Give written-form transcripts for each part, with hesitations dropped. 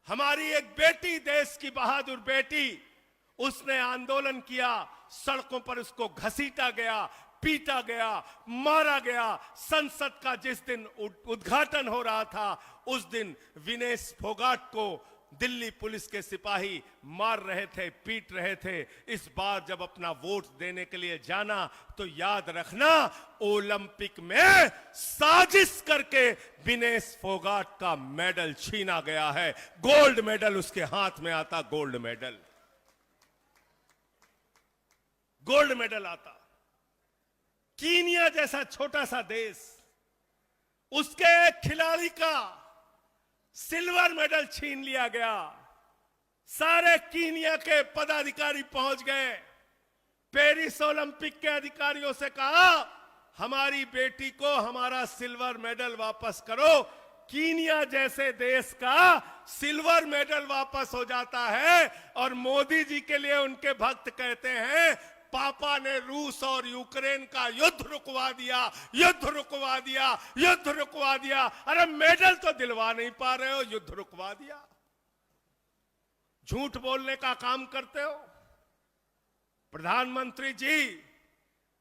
हमारी एक बेटी, देश की बहादुर बेटी, उसने आंदोलन किया, सड़कों पर उसको घसीटा गया, पीटा गया, मारा गया। संसद का जिस दिन उद्घाटन हो रहा था, उस दिन विनेश फोगाट को दिल्ली पुलिस के सिपाही मार रहे थे, पीट रहे थे। इस बार जब अपना वोट देने के लिए जाना तो याद रखना, ओलंपिक में साजिश करके विनेश फोगाट का मेडल छीना गया है। गोल्ड मेडल उसके हाथ में आता, गोल्ड मेडल, गोल्ड मेडल आता। कीनिया जैसा छोटा सा देश, उसके एक खिलाड़ी का सिल्वर मेडल छीन लिया गया। सारे कीनिया के पदाधिकारी पहुंच गए, पेरिस ओलंपिक के अधिकारियों से कहा, हमारी बेटी को हमारा सिल्वर मेडल वापस करो। कीनिया जैसे देश का सिल्वर मेडल वापस हो जाता है और मोदी जी के लिए उनके भक्त कहते हैं, पापा ने रूस और यूक्रेन का युद्ध रुकवा दिया, युद्ध रुकवा दिया, युद्ध रुकवा दिया। अरे मेडल तो दिलवा नहीं पा रहे हो, युद्ध रुकवा दिया। झूठ बोलने का काम करते हो। प्रधानमंत्री जी,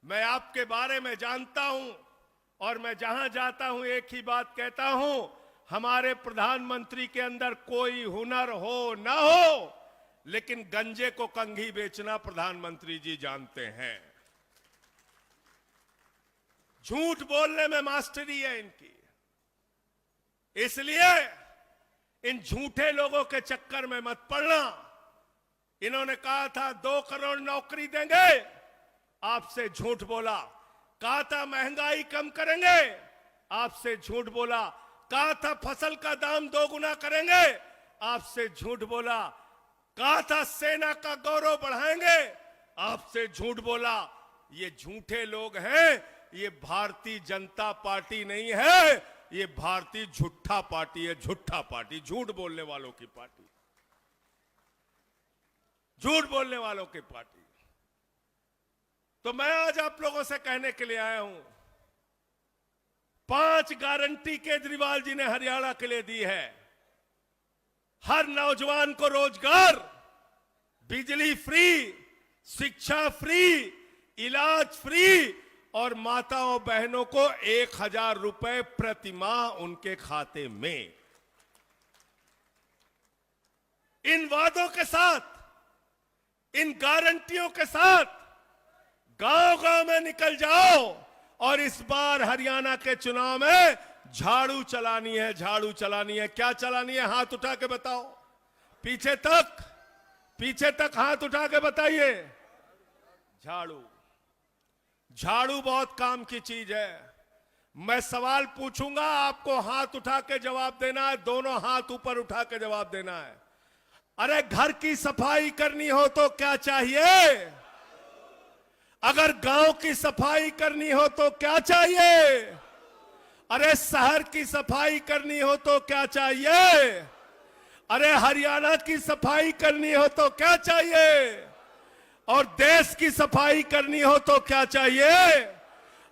मैं आपके बारे में जानता हूं और मैं जहां जाता हूं एक ही बात कहता हूं, हमारे प्रधानमंत्री के अंदर कोई हुनर हो ना हो, लेकिन गंजे को कंघी बेचना प्रधानमंत्री जी जानते हैं। झूठ बोलने में मास्टरी है इनकी। इसलिए इन झूठे लोगों के चक्कर में मत पड़ना। इन्होंने कहा था 2 करोड़ नौकरी देंगे, आपसे झूठ बोला। कहा था महंगाई कम करेंगे, आपसे झूठ बोला। कहा था फसल का दाम 2 गुना करेंगे, आपसे झूठ बोला। कहा था सेना का गौरव बढ़ाएंगे, आपसे झूठ बोला। ये झूठे लोग हैं, ये भारतीय जनता पार्टी नहीं है, ये भारतीय झूठा पार्टी है। झूठा पार्टी, झूठ बोलने वालों की पार्टी, झूठ बोलने वालों की पार्टी। तो मैं आज आप लोगों से कहने के लिए आया हूं, 5 गारंटी केजरीवाल जी ने हरियाणा के लिए दी है। हर नौजवान को रोजगार, बिजली फ्री, शिक्षा फ्री, इलाज फ्री और माताओं बहनों को 1000 रुपए प्रति माह उनके खाते में। इन वादों के साथ, इन गारंटियों के साथ गांव-गांव में निकल जाओ और इस बार हरियाणा के चुनाव में झाड़ू चलानी है, झाड़ू चलानी है। क्या चलानी है? हाथ उठा के बताओ। पीछे तक, पीछे तक हाथ उठा के बताइए। झाड़ू, झाड़ू बहुत काम की चीज है। मैं सवाल पूछूंगा, आपको हाथ उठा के जवाब देना है, दोनों हाथ ऊपर उठा के जवाब देना है। अरे घर की सफाई करनी हो तो क्या चाहिए? अगर गांव की सफाई करनी हो तो क्या चाहिए? अरे शहर की सफाई करनी हो तो क्या चाहिए? अरे हरियाणा की सफाई करनी हो तो क्या चाहिए? और देश की सफाई करनी हो तो क्या चाहिए?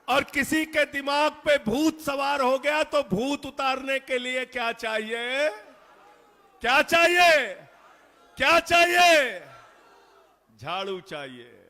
और किसी के दिमाग पे भूत सवार हो गया तो भूत उतारने के लिए क्या चाहिए? क्या चाहिए? क्या चाहिए? झाड़ू चाहिए।